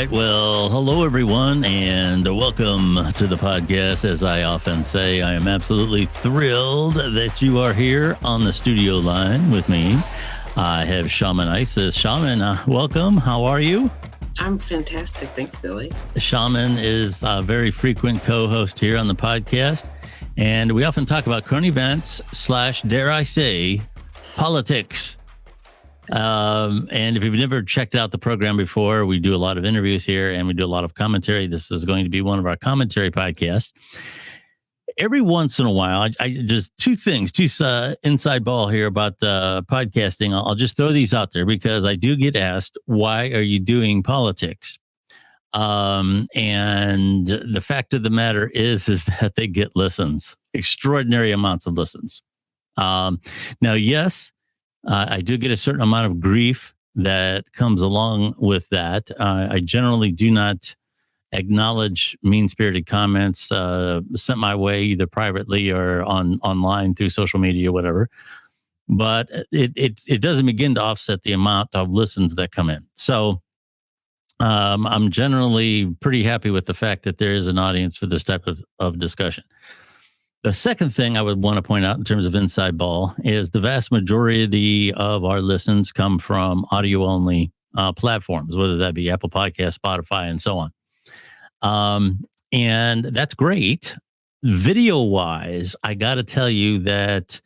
right. Well, hello, everyone, and welcome to the podcast. As I often say, I am absolutely thrilled that you are here on the studio line with me. I have Shaman Isis. Shaman, welcome. How are you? I'm fantastic. Thanks, Billy. Shaman is a very frequent co-host here on the podcast, and we often talk about current events / dare I say, politics. And if you've never checked out the program before, we do a lot of interviews here and we do a lot of commentary. This is going to be one of our commentary podcasts. Every once in a while, I just two inside ball here about podcasting. I'll just throw these out there because I do get asked, why are you doing politics? And the fact of the matter is that they get listens, extraordinary amounts of listens. Now, yes, I do get a certain amount of grief that comes along with that. I generally do not acknowledge mean-spirited comments sent my way either privately or online through social media or whatever. But it doesn't begin to offset the amount of listens that come in. So I'm generally pretty happy with the fact that there is an audience for this type of discussion. The second thing I would want to point out in terms of inside ball is the vast majority of our listens come from audio-only platforms, whether that be Apple Podcasts, Spotify, and so on. And that's great. Video-wise, I got to tell you that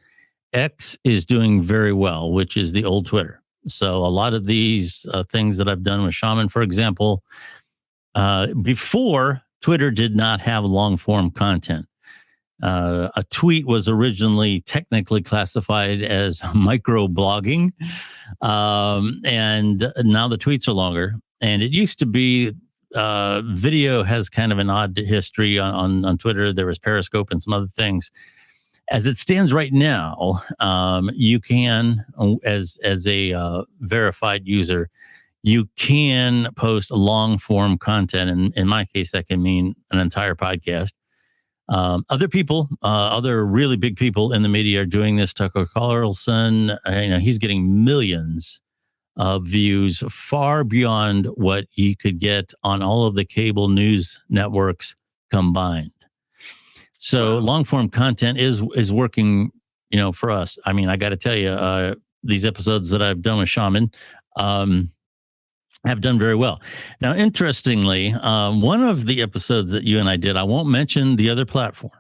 X is doing very well, which is the old Twitter. So a lot of these things that I've done with Shaman, for example, before Twitter did not have long-form content. A tweet was originally technically classified as micro-blogging, and now the tweets are longer. And it used to be video has kind of an odd history on Twitter. There was Periscope and some other things. As it stands right now, you can, as a verified user, you can post long-form content. And in my case, that can mean an entire podcast. Other people, other really big people in the media are doing this. Tucker Carlson, he's getting millions of views, far beyond what you could get on all of the cable news networks combined. So long form content is working, for us. I mean, I got to tell you, these episodes that I've done with Shaman, have done very well. Now, interestingly, one of the episodes that you and I did, I won't mention the other platform,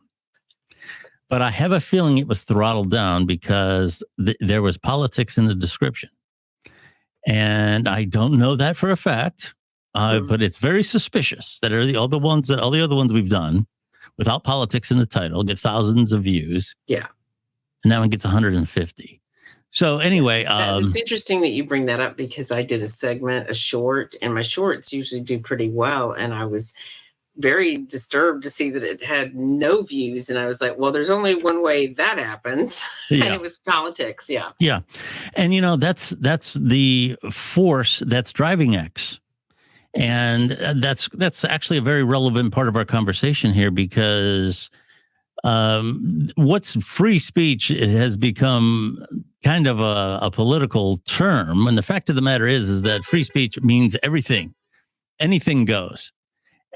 but I have a feeling it was throttled down because there was politics in the description. And I don't know that for a fact, but it's very suspicious that all the other ones we've done without politics in the title get thousands of views. Yeah. And that one gets 150. So anyway, it's interesting that you bring that up because I did a short, and my shorts usually do pretty well. And I was very disturbed to see that it had no views. And I was like, well, there's only one way that happens. Yeah. And it was politics. Yeah. Yeah. And, that's the force that's driving X. And that's actually a very relevant part of our conversation here because what's free speech has become kind of a political term. And the fact of the matter is that free speech means anything goes.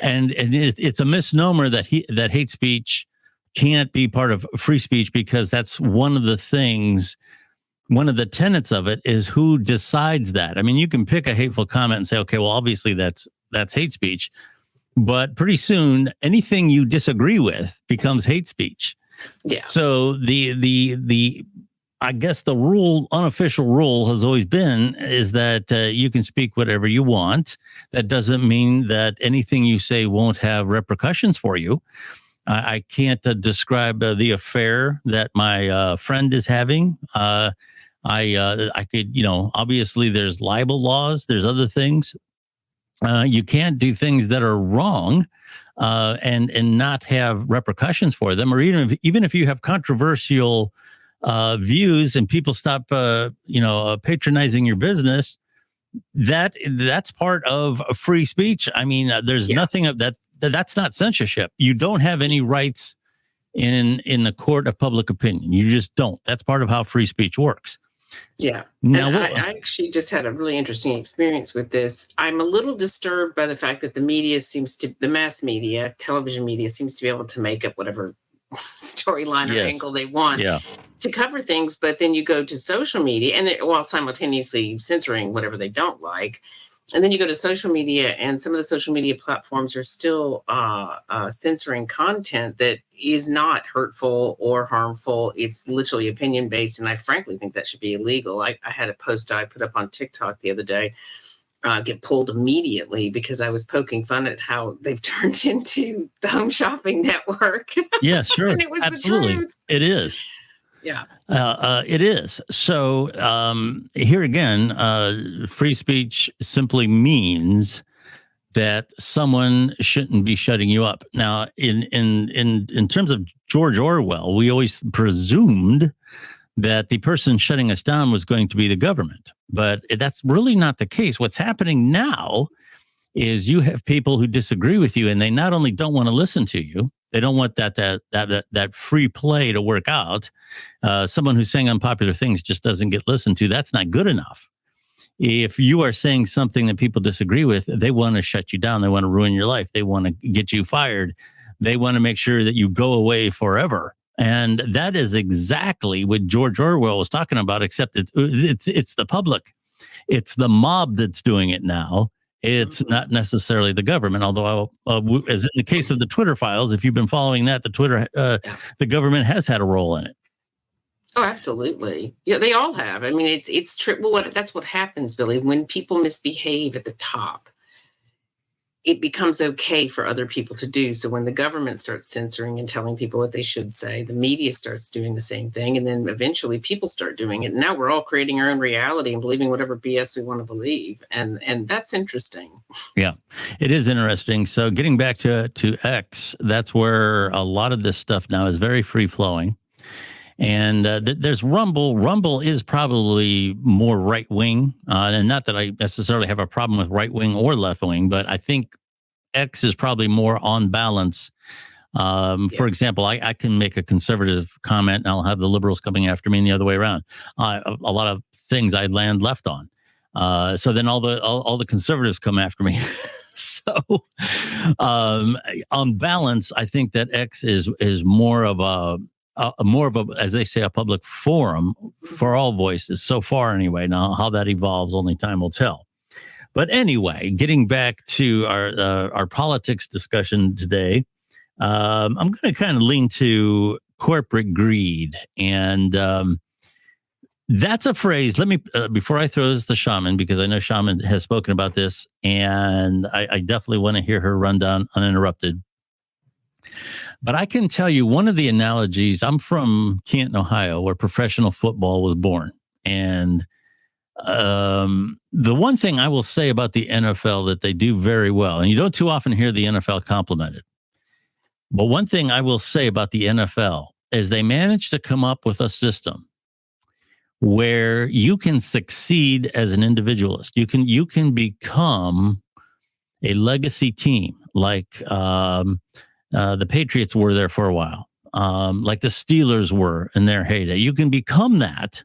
And it's a misnomer that hate speech can't be part of free speech because that's one of the tenets of it is who decides that. I mean, you can pick a hateful comment and say, okay, well, obviously that's hate speech. But pretty soon, anything you disagree with becomes hate speech. Yeah. So I guess the unofficial rule has always been is that you can speak whatever you want. That doesn't mean that anything you say won't have repercussions for you. I can't describe the affair that my friend is having. I could, obviously there's libel laws. There's other things. You can't do things that are wrong and not have repercussions for them, or even if you have controversial views and people stop patronizing your business, that's part of free speech. I mean, there's nothing of that. That's not censorship. You don't have any rights in the court of public opinion. You just don't. That's part of how free speech works. Yeah. Now, And I actually just had a really interesting experience with this. I'm a little disturbed by the fact that the mass media, television media, seems to be able to make up whatever storyline or yes, angle they want yeah, to cover things. But then you go to social media and while simultaneously censoring whatever they don't like. And then you go to social media, and some of the social media platforms are still censoring content that is not hurtful or harmful. It's literally opinion based, and I frankly think that should be illegal. I had a post I put up on TikTok the other day get pulled immediately because I was poking fun at how they've turned into the Home Shopping Network, yeah, sure, and it was the absolutely, truth. it is. Yeah. It is. So here again, free speech simply means that someone shouldn't be shutting you up. Now, in terms of George Orwell, we always presumed that the person shutting us down was going to be the government, but that's really not the case. What's happening now is you have people who disagree with you, and they not only don't want to listen to you, they don't want that free play to work out. Someone who's saying unpopular things just doesn't get listened to. That's not good enough. If you are saying something that people disagree with, they want to shut you down. They want to ruin your life. They want to get you fired. They want to make sure that you go away forever. And that is exactly what George Orwell was talking about, except it's the public. It's the mob that's doing it now. It's not necessarily the government, although as in the case of the Twitter files, if you've been following that, the government has had a role in it. Oh, absolutely. Yeah, they all have. I mean, it's true. Well, that's what happens, Billy. When people misbehave at the top, it becomes okay for other people to do. So when the government starts censoring and telling people what they should say, the media starts doing the same thing. And then eventually people start doing it. And now we're all creating our own reality and believing whatever BS we want to believe. And that's interesting. Yeah, it is interesting. So getting back to X, that's where a lot of this stuff now is very free flowing. And there's Rumble. Rumble is probably more right wing, and not that I necessarily have a problem with right wing or left wing, but I think X is probably more on balance. For example, I can make a conservative comment, and I'll have the liberals coming after me, and the other way around. A lot of things I land left on. So then all the conservatives come after me. So on balance, I think that X is more of a as they say, a public forum for all voices so far anyway. Now how that evolves, only time will tell. But anyway, getting back to our politics discussion today, I'm going to kind of lean to corporate greed, and that's a phrase. Let me before I throw this to Shaman, because I know Shaman has spoken about this, and I definitely want to hear her rundown uninterrupted. But I can tell you one of the analogies. I'm from Canton, Ohio, where professional football was born. And the one thing I will say about the NFL that they do very well, and you don't too often hear the NFL complimented, but one thing I will say about the NFL is they managed to come up with a system where you can succeed as an individualist. You can become a legacy team like the Patriots were there for a while, like the Steelers were in their heyday. You can become that,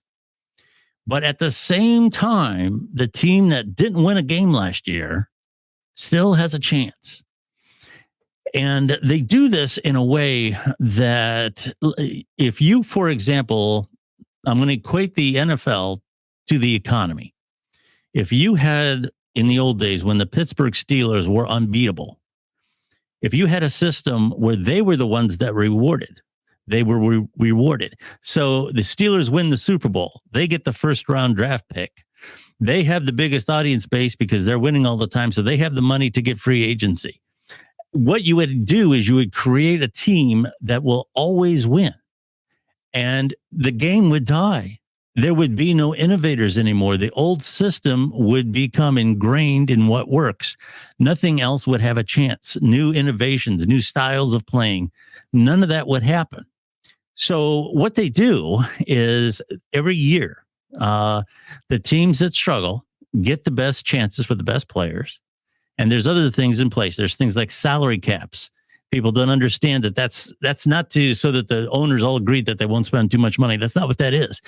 but at the same time, the team that didn't win a game last year still has a chance. And they do this in a way that if you, for example, I'm going to equate the NFL to the economy. If you had, in the old days when the Pittsburgh Steelers were unbeatable, if you had a system where they were the ones that rewarded, they were rewarded. So the Steelers win the Super Bowl. They get the first round draft pick. They have the biggest audience base because they're winning all the time. So they have the money to get free agency. What you would do is you would create a team that will always win, and the game would die. There would be no innovators anymore. The old system would become ingrained in what works. Nothing else would have a chance. New innovations, new styles of playing, none of that would happen. So what they do is every year, the teams that struggle get the best chances for the best players. And there's other things in place. There's things like salary caps. People don't understand that that's not so that the owners all agree that they won't spend too much money. That's not what that is.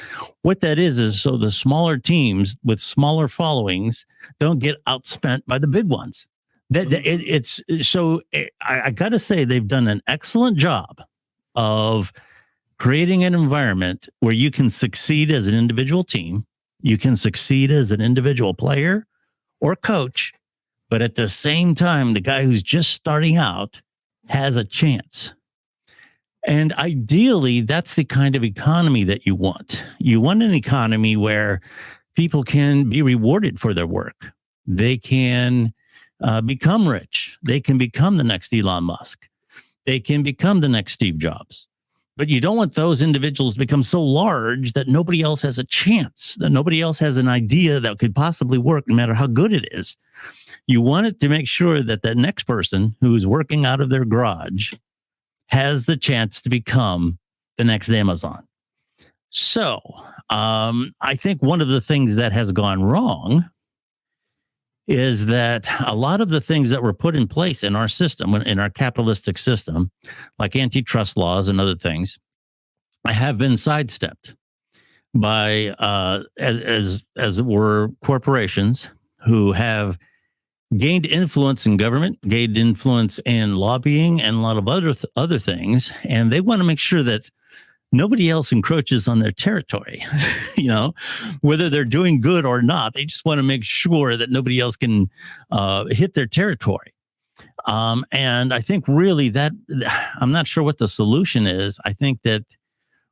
What that is so the smaller teams with smaller followings don't get outspent by the big ones. I got to say they've done an excellent job of creating an environment where you can succeed as an individual team, you can succeed as an individual player or coach, but at the same time, the guy who's just starting out has a chance. And ideally, that's the kind of economy that you want. You want an economy where people can be rewarded for their work. They can become rich. They can become the next Elon Musk. They can become the next Steve Jobs. But you don't want those individuals to become so large that nobody else has a chance, that nobody else has an idea that could possibly work, no matter how good it is. You want it to make sure that the next person who's working out of their garage has the chance to become the next Amazon. So I think one of the things that has gone wrong is that a lot of the things that were put in place in our system, in our capitalistic system, like antitrust laws and other things, have been sidestepped by as it were corporations who have gained influence in government, gained influence in lobbying, and a lot of other things, and they want to make sure that nobody else encroaches on their territory. Whether they're doing good or not, they just want to make sure that nobody else can hit their territory. And I think really that I'm not sure what the solution is. I think that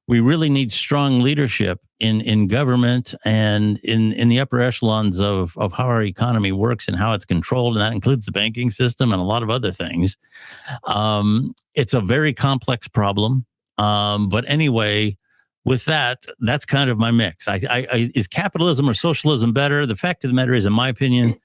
we really need strong leadership in government and in the upper echelons of how our economy works and how it's controlled. And that includes the banking system and a lot of other things. It's a very complex problem. But anyway, with that's kind of my mix. Is capitalism or socialism better? The fact of the matter is, in my opinion,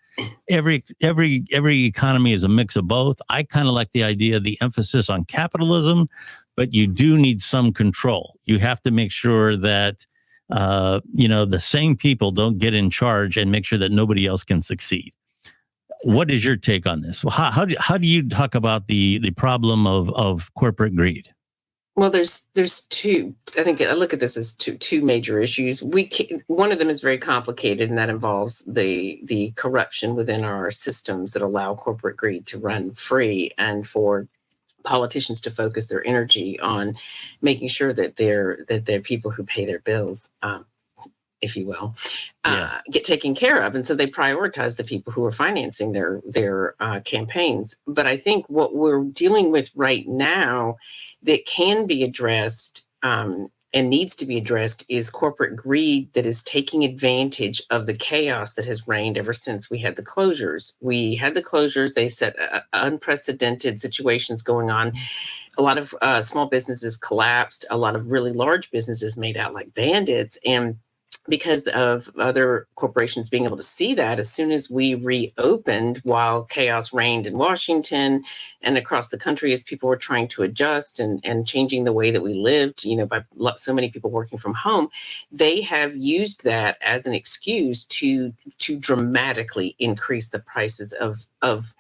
every economy is a mix of both. I kind of like the idea of the emphasis on capitalism, but you do need some control. You have to make sure that the same people don't get in charge and make sure that nobody else can succeed. What is your take on this? How do you talk about the problem of corporate greed? Well, there's two. I think I look at this as two major issues. One of them is very complicated, and that involves the corruption within our systems that allow corporate greed to run free, and for politicians to focus their energy on making sure that they're people who pay their bills, if you will, get taken care of. And so they prioritize the people who are financing their campaigns. But I think what we're dealing with right now that can be addressed and needs to be addressed is corporate greed that is taking advantage of the chaos that has reigned ever since we had the closures. They set unprecedented situations going on. A lot of small businesses collapsed. A lot of really large businesses made out like bandits. And because of other corporations being able to see that, as soon as we reopened, while chaos reigned in Washington and across the country as people were trying to adjust and changing the way that we lived, by so many people working from home, they have used that as an excuse to dramatically increase the prices of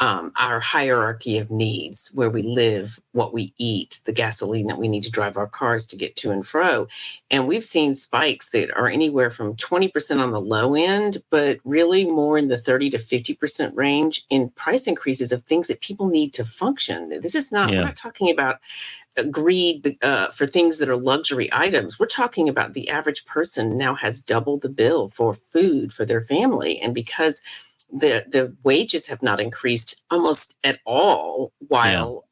our hierarchy of needs, where we live, what we eat, the gasoline that we need to drive our cars to get to and fro. And we've seen spikes that are anywhere from 20% on the low end, but really more in the 30 to 50% range in price increases of things that people need to function. This is not, we're not talking about greed for things that are luxury items. We're talking about the average person now has double the bill for food for their family. And because the wages have not increased almost at all, while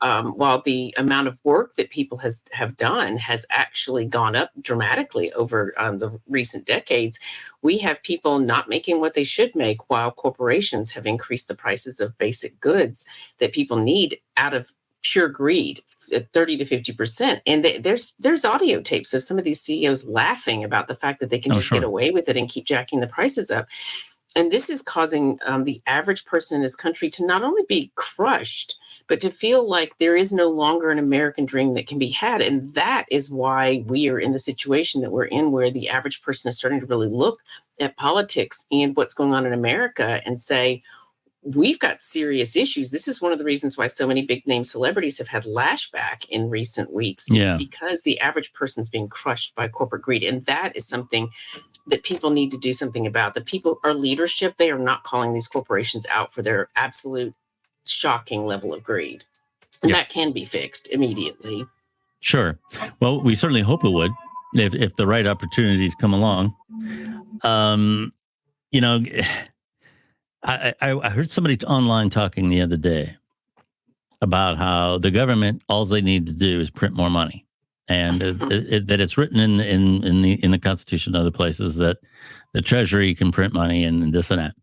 the amount of work that people have done has actually gone up dramatically over the recent decades. We have people not making what they should make, while corporations have increased the prices of basic goods that people need out of pure greed, 30 to 50%. And there's audio tapes of some of these CEOs laughing about the fact that they can get away with it and keep jacking the prices up. And this is causing the average person in this country to not only be crushed, but to feel like there is no longer an American dream that can be had. And that is why we are in the situation that we're in, where the average person is starting to really look at politics and what's going on in America and say, we've got serious issues. This is one of the reasons why so many big name celebrities have had lashback in recent weeks. It's because the average person's being crushed by corporate greed. And that is something that people need to do something about. The people, our leadership, they are not calling these corporations out for their absolute shocking level of greed. And that can be fixed immediately. Sure. Well, we certainly hope it would if the right opportunities come along. You know, I heard somebody online talking the other day about how the government, all they need to do is print more money, and that it's written in the Constitution and other places that the Treasury can print money and this and that.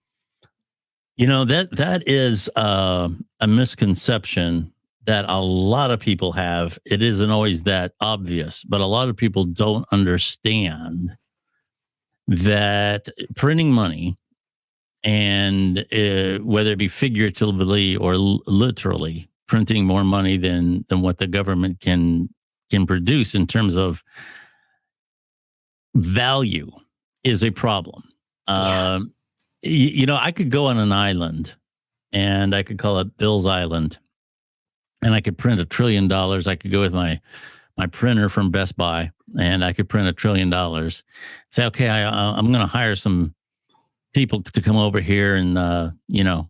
You know, that is a misconception that a lot of people have. It isn't always that obvious, but a lot of people don't understand that printing money, and whether it be figuratively or literally printing more money than what the government can produce in terms of value, is a problem. You know, I could go on an island and I could call it Bill's Island, and I could print $1 trillion. I could go with my printer from Best Buy, and I could print $1 trillion. Say, okay, I'm going to hire some people to come over here and you know,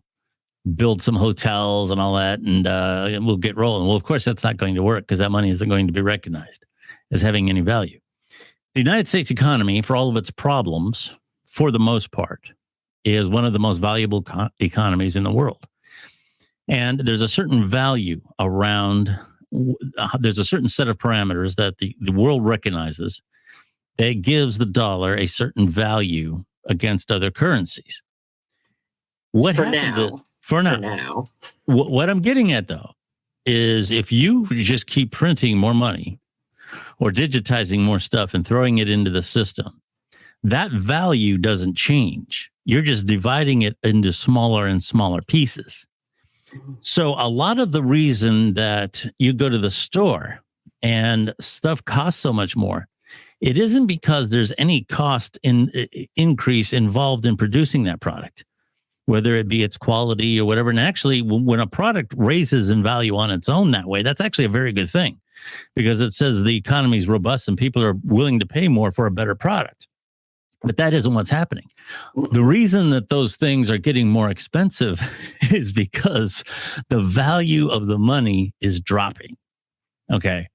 build some hotels and all that, and we'll get rolling. Well, of course, that's not going to work because that money isn't going to be recognized as having any value. The United States economy, for all of its problems, for the most part, is one of the most valuable economies in the world. And there's a certain value around, there's a certain set of parameters that the world recognizes that gives the dollar a certain value against other currencies. What happens for now. What I'm getting at, though, is if you just keep printing more money or digitizing more stuff and throwing it into the system, that value doesn't change. You're just dividing it into smaller and smaller pieces. So a lot of the reason that you go to the store and stuff costs so much more, it isn't because there's any cost increase involved in producing that product, whether it be its quality or whatever. And actually, when a product raises in value on its own that way, that's actually a very good thing, because it says the economy is robust and people are willing to pay more for a better product. But that isn't what's happening. The reason that those things are getting more expensive is because the value of the money is dropping. Okay.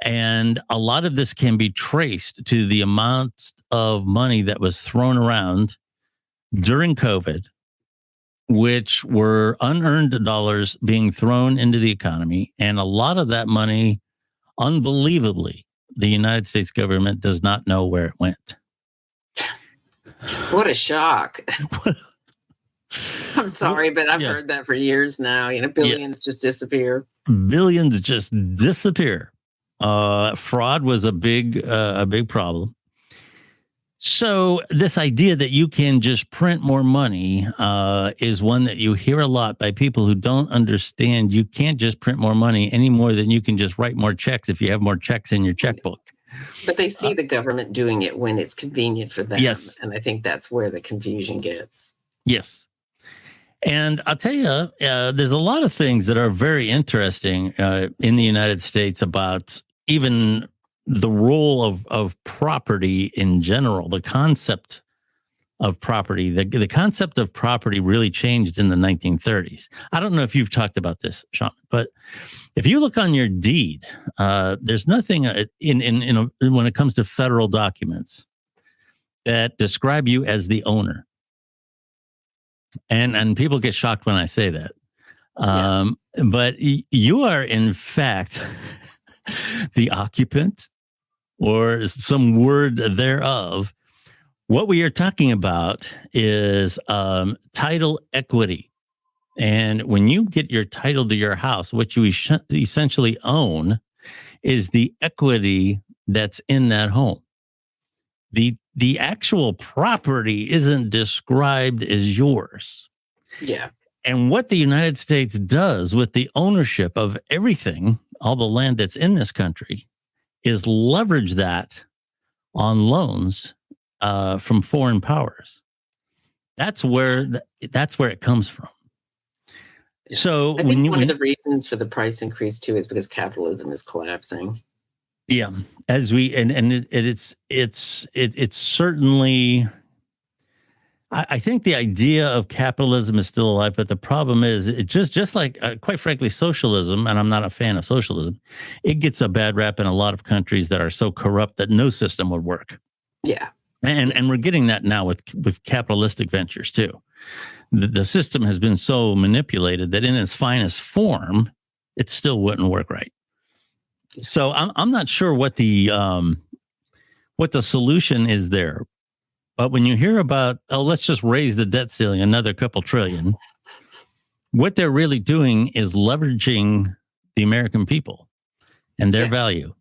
And a lot of this can be traced to the amount of money that was thrown around during COVID, which were unearned dollars being thrown into the economy. And a lot of that money, unbelievably, the United States government does not know where it went. What a shock. I'm sorry, but I've heard that for years now. You know, billions just disappear. Billions just disappear. Fraud was a big problem. So this idea that you can just print more money is one that you hear a lot by people who don't understand. You can't just print more money any more than you can just write more checks if you have more checks in your checkbook. But they see the government doing it when it's convenient for them. Yes. And I think that's where the confusion gets. Yes. And I'll tell you, there's a lot of things that are very interesting in the United States about even the role of property in general, the concept of property. The concept of property really changed in the 1930s. I don't know if you've talked about this, Shaman, but if you look on your deed, there's nothing when it comes to federal documents that describe you as the owner. And people get shocked when I say that. But you are, in fact, the occupant or some word thereof. What we are talking about is title equity. And when you get your title to your house, what you essentially own is the equity that's in that home. The actual property isn't described as yours. Yeah. And what the United States does with the ownership of everything, all the land that's in this country, is leverage that on loans from foreign powers. That's where it comes from. So I think one of the reasons for the price increase too is because capitalism is collapsing. yeah, as we and it's certainly. I think the idea of capitalism is still alive, but the problem is it just like quite frankly socialism, and I'm not a fan of socialism. It gets a bad rap in a lot of countries that are so corrupt that no system would work. Yeah, And we're getting that now with capitalistic ventures too. The system has been so manipulated that in its finest form, it still wouldn't work right. So I'm not sure what the solution is there. But when you hear about, oh, let's just raise the debt ceiling another couple trillion, what they're really doing is leveraging the American people and their value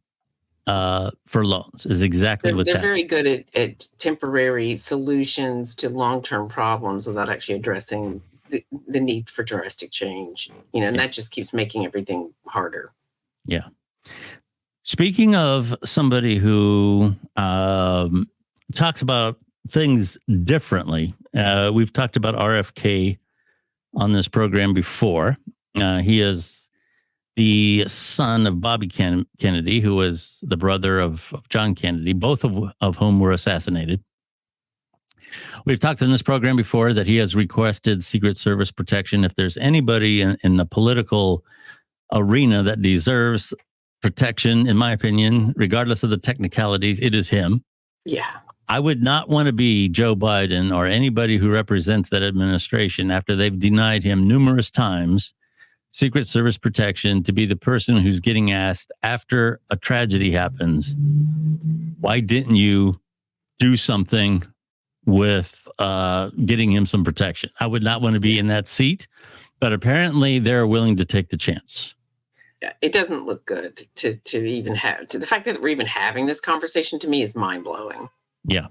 for loans is exactly what's happening. They're very good at temporary solutions to long-term problems without actually addressing the need for drastic change. And that just keeps making everything harder. Yeah. Speaking of somebody who talks about things differently, we've talked about RFK on this program before. He is the son of Bobby Kennedy, who was the brother of John Kennedy, both of whom were assassinated. We've talked in this program before that he has requested Secret Service protection. If there's anybody in the political arena that deserves protection, in my opinion, regardless of the technicalities, it is him. Yeah. I would not want to be Joe Biden or anybody who represents that administration after they've denied him numerous times Secret Service protection to be the person who's getting asked after a tragedy happens, why didn't you do something with getting him some protection? I would not want to be in that seat, but apparently they're willing to take the chance. It doesn't look good to even have the fact that we're even having this conversation to me is mind blowing. Yeah.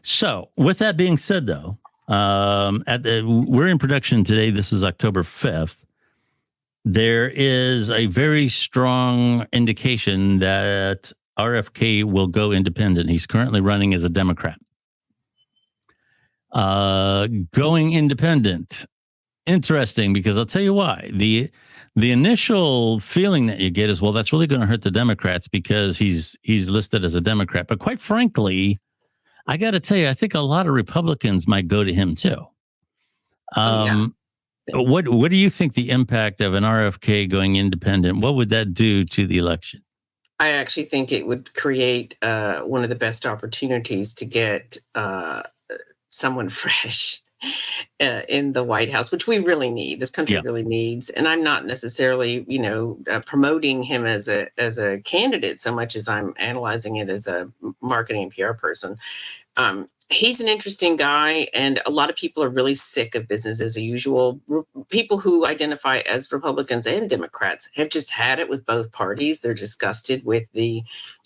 So with that being said, though, we're in production today. This is October 5th. There is a very strong indication that RFK will go independent. He's currently running as a Democrat. Going independent. Interesting, because I'll tell you why. The initial feeling that you get is, well, that's really going to hurt the Democrats because he's listed as a Democrat. But quite frankly, I got to tell you, I think a lot of Republicans might go to him too. What do you think the impact of an RFK going independent? What would that do to the election? I actually think it would create one of the best opportunities to get someone fresh in the White House, which we really need. This country really needs. And I'm not necessarily, promoting him as a candidate so much as I'm analyzing it as a marketing and PR person. He's an interesting guy, and a lot of people are really sick of business as usual. People who identify as Republicans and Democrats have just had it with both parties. They're disgusted with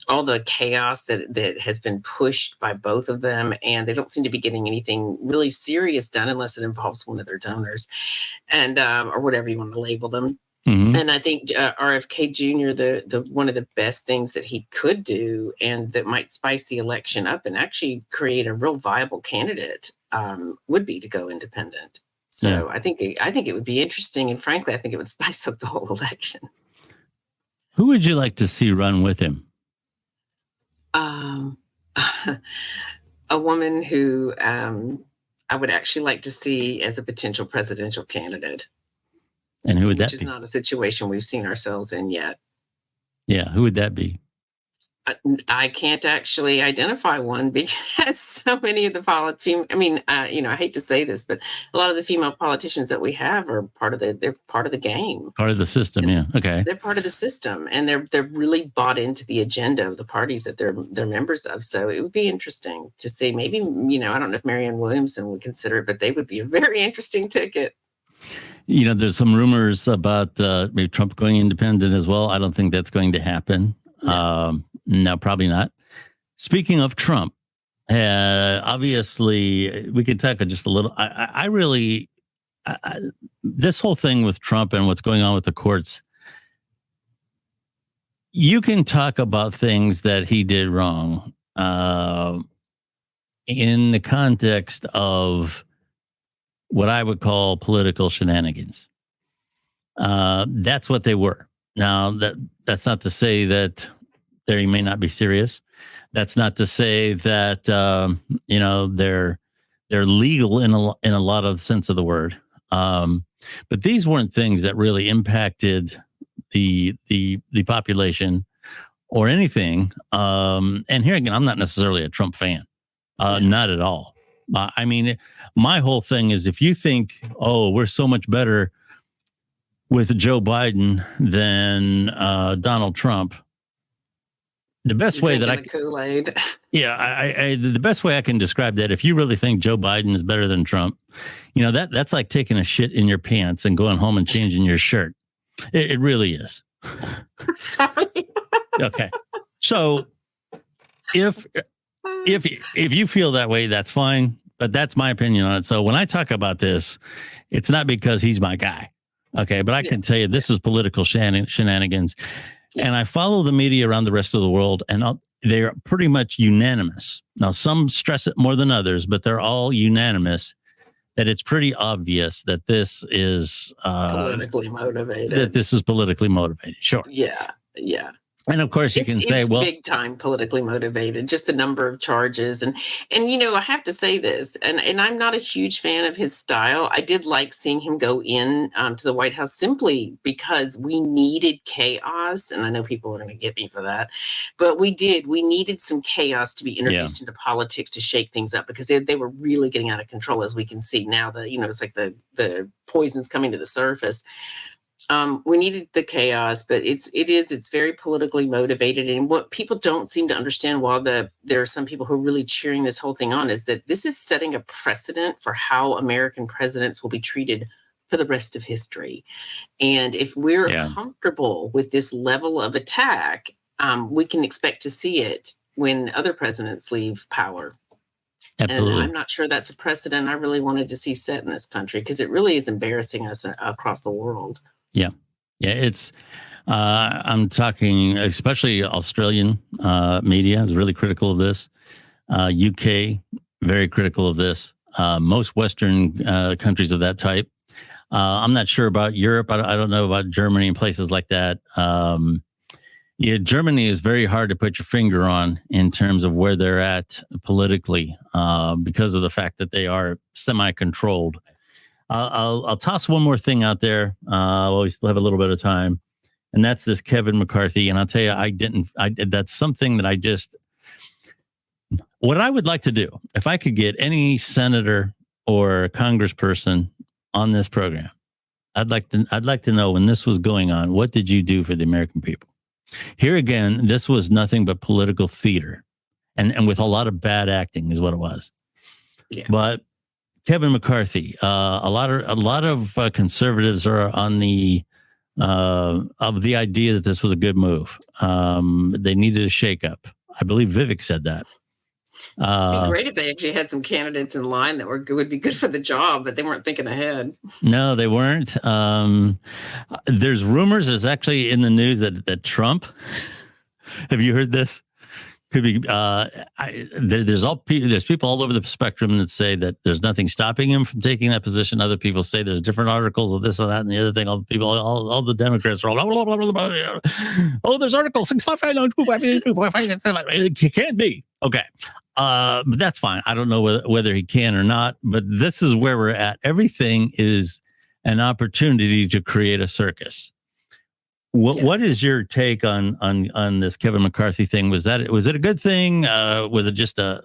all the chaos that has been pushed by both of them, and they don't seem to be getting anything really serious done unless it involves one of their donors, and or whatever you want to label them. Mm-hmm. And I think RFKjr, the one of the best things that he could do, and that might spice the election up and actually create a real viable candidate, would be to go independent. So I think it would be interesting, and frankly, I think it would spice up the whole election. Who would you like to see run with him? A woman who I would actually like to see as a potential presidential candidate. And who would that be? Which is not a situation we've seen ourselves in yet. Yeah, who would that be? I can't actually identify one because so many of the I hate to say this, but a lot of the female politicians that we have are they're part of the game. Part of the system, yeah. Okay. They're part of the system, and they're really bought into the agenda of the parties that they're members of. So it would be interesting to see. Maybe, I don't know if Marianne Williamson would consider it, but they would be a very interesting ticket. There's some rumors about maybe Trump going independent as well. I don't think that's going to happen. No, probably not. Speaking of Trump, obviously, we could talk just a little. I really, this whole thing with Trump and what's going on with the courts, you can talk about things that he did wrong in the context of what I would call political shenanigans. That's what they were. Now that's not to say that they may not be serious. That's not to say that they're legal in a lot of sense of the word. But these weren't things that really impacted the population or anything. And here again, I'm not necessarily a Trump fan, not at all. I mean, my whole thing is if you think, oh, we're so much better with Joe Biden than Donald Trump, the best way that Kool-Aid. Yeah, the best way I can describe that, if you really think Joe Biden is better than Trump, that's like taking a shit in your pants and going home and changing your shirt. It really is. Sorry. Okay. So if you feel that way, that's fine. But that's my opinion on it. So when I talk about this, it's not because he's my guy. Okay. But I can tell you this is political shenanigans. Yeah. And I follow the media around the rest of the world, and they're pretty much unanimous. Now, some stress it more than others, but they're all unanimous that it's pretty obvious that this is politically motivated. That this is politically motivated. Sure. Yeah. Yeah. And of course, you can say, well, big time politically motivated, just the number of charges. And I have to say this, and I'm not a huge fan of his style. I did like seeing him go in to the White House simply because we needed chaos. And I know people are going to get me for that, but we needed some chaos to be introduced into politics to shake things up, because they were really getting out of control, as we can see now. That, it's like the poison's coming to the surface. We needed the chaos, but it's very politically motivated. And what people don't seem to understand, while there are some people who are really cheering this whole thing on, is that this is setting a precedent for how American presidents will be treated for the rest of history. And if we're comfortable with this level of attack, we can expect to see it when other presidents leave power. Absolutely. And I'm not sure that's a precedent I really wanted to see set in this country, because it really is embarrassing us across the world. Yeah. It's, I'm talking, especially Australian media is really critical of this. UK, very critical of this. Most Western countries of that type. I'm not sure about Europe. I don't know about Germany and places like that. Germany is very hard to put your finger on in terms of where they're at politically, because of the fact that they are semi-controlled. I'll toss one more thing out there while we still have a little bit of time, and that's this Kevin McCarthy. And I'll tell you, that's something that what I would like to do, if I could get any senator or congressperson on this program, I'd like to know, when this was going on, what did you do for the American people? Here again, this was nothing but political theater, and with a lot of bad acting is what it was. Yeah. But Kevin McCarthy, a lot of conservatives are on the of the idea that this was a good move. They needed a shakeup. I believe Vivek said that. It'd be great if they actually had some candidates in line that would be good for the job, but they weren't thinking ahead. No, they weren't. There's rumors. There's actually in the news that Trump. Have you heard this? Could be. There's people all over the spectrum that say that there's nothing stopping him from taking that position. Other people say there's different articles of this and that and the other thing. All the Democrats are all, oh, there's articles 655. It can't be. Okay. But that's fine. I don't know whether he can or not, but this is where we're at. Everything is an opportunity to create a circus. What is your take on this Kevin McCarthy thing? Was it a good thing? Was it just a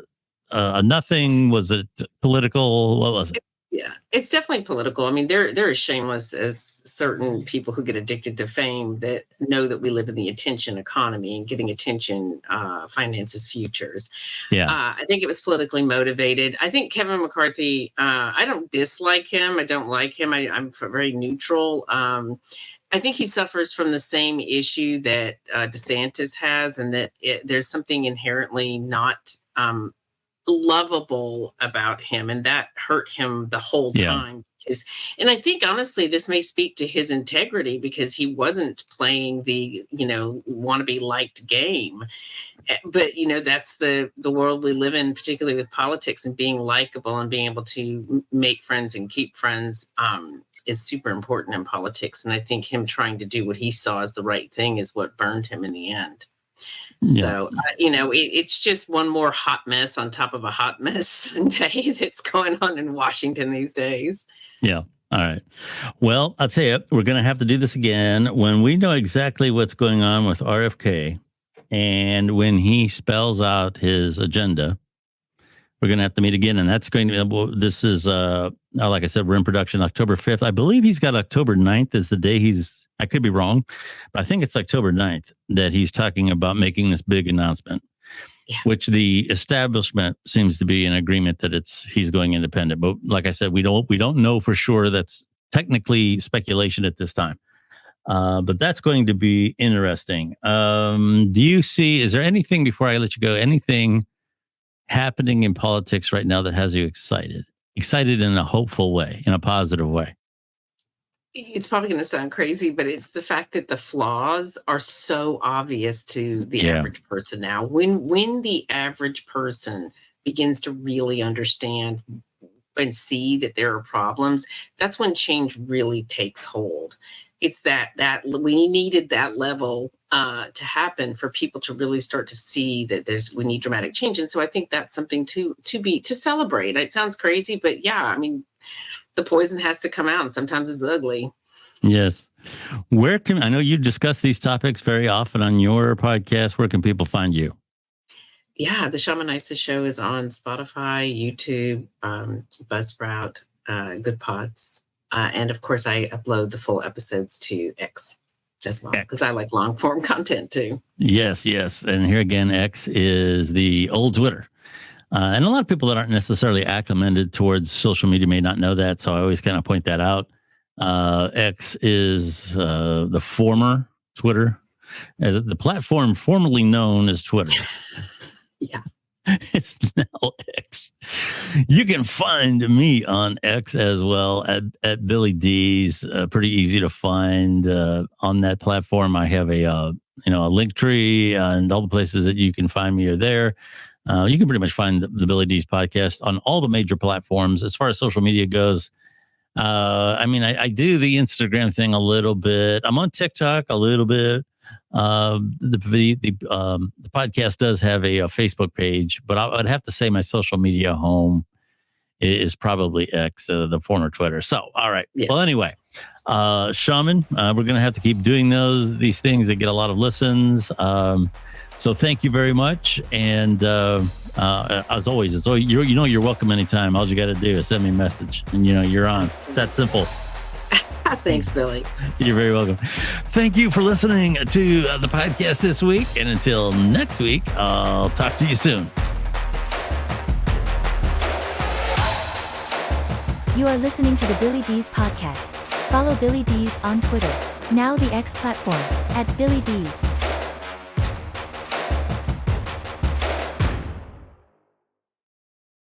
nothing? Was it political? What was it? Yeah, it's definitely political. I mean, they're as shameless as certain people who get addicted to fame that know that we live in the attention economy, and getting attention finances futures. Yeah, I think it was politically motivated. I think Kevin McCarthy, I don't dislike him. I don't like him. I'm very neutral. I think he suffers from the same issue that DeSantis has, and that there's something inherently not lovable about him, and that hurt him the whole time. And I think honestly this may speak to his integrity, because he wasn't playing the want to be liked game. But that's the world we live in, particularly with politics, and being likable and being able to make friends and keep friends is super important in politics. And I think him trying to do what he saw as the right thing is what burned him in the end. Yeah. So, it's just one more hot mess on top of a hot mess day that's going on in Washington these days. Yeah. All right. Well, I'll tell you, we're going to have to do this again when we know exactly what's going on with RFK, and when he spells out his agenda. We're going to have to meet again, and that's going to be, this is, like I said, we're in production October 5th. I believe he's got October 9th as the day I could be wrong, but I think it's October 9th that he's talking about making this big announcement, which the establishment seems to be in agreement that he's going independent. But like I said, we don't know for sure. That's technically speculation at this time. But that's going to be interesting. Do you see, is there anything, before I let you go, anything happening in politics right now that has you excited in a hopeful way, in a positive way? It's probably going to sound crazy, but it's the fact that the flaws are so obvious to the average person now. When the average person begins to really understand and see that there are problems, that's when change really takes hold. It's that we needed that level to happen for people to really start to see that we need dramatic change. And so I think that's something to celebrate. It sounds crazy, but yeah, I mean, the poison has to come out, and sometimes it's ugly. Yes. I know you discuss these topics very often on your podcast. Where can people find you? Yeah, the Shaman show is on Spotify, YouTube, Buzzsprout, Good Pods. And of course, I upload the full episodes to X as well, because I like long form content too. Yes. And here again, X is the old Twitter. And a lot of people that aren't necessarily acclimated towards social media may not know that. So I always kind of point that out. X is the former Twitter, as the platform formerly known as Twitter. Yeah. It's now X. You can find me on X as well at Billy Dees. Pretty easy to find on that platform. I have a link tree, and all the places that you can find me are there. You can pretty much find the Billy Dees podcast on all the major platforms. As far as social media goes, I do the Instagram thing a little bit. I'm on TikTok a little bit. The podcast does have a Facebook page, but I'd have to say my social media home is probably X, the former Twitter. So, all right. Yeah. Well, anyway, Shaman, we're going to have to keep doing these things that get a lot of listens. So thank you very much. And as always, you're welcome anytime. All you got to do is send me a message, and you're on. It's that simple. Thanks, Billy. You're very welcome. Thank you for listening to the podcast this week. And until next week, I'll talk to you soon. You are listening to the Billy Dees podcast. Follow Billy Dees on Twitter, now the X platform, @Billy Dees.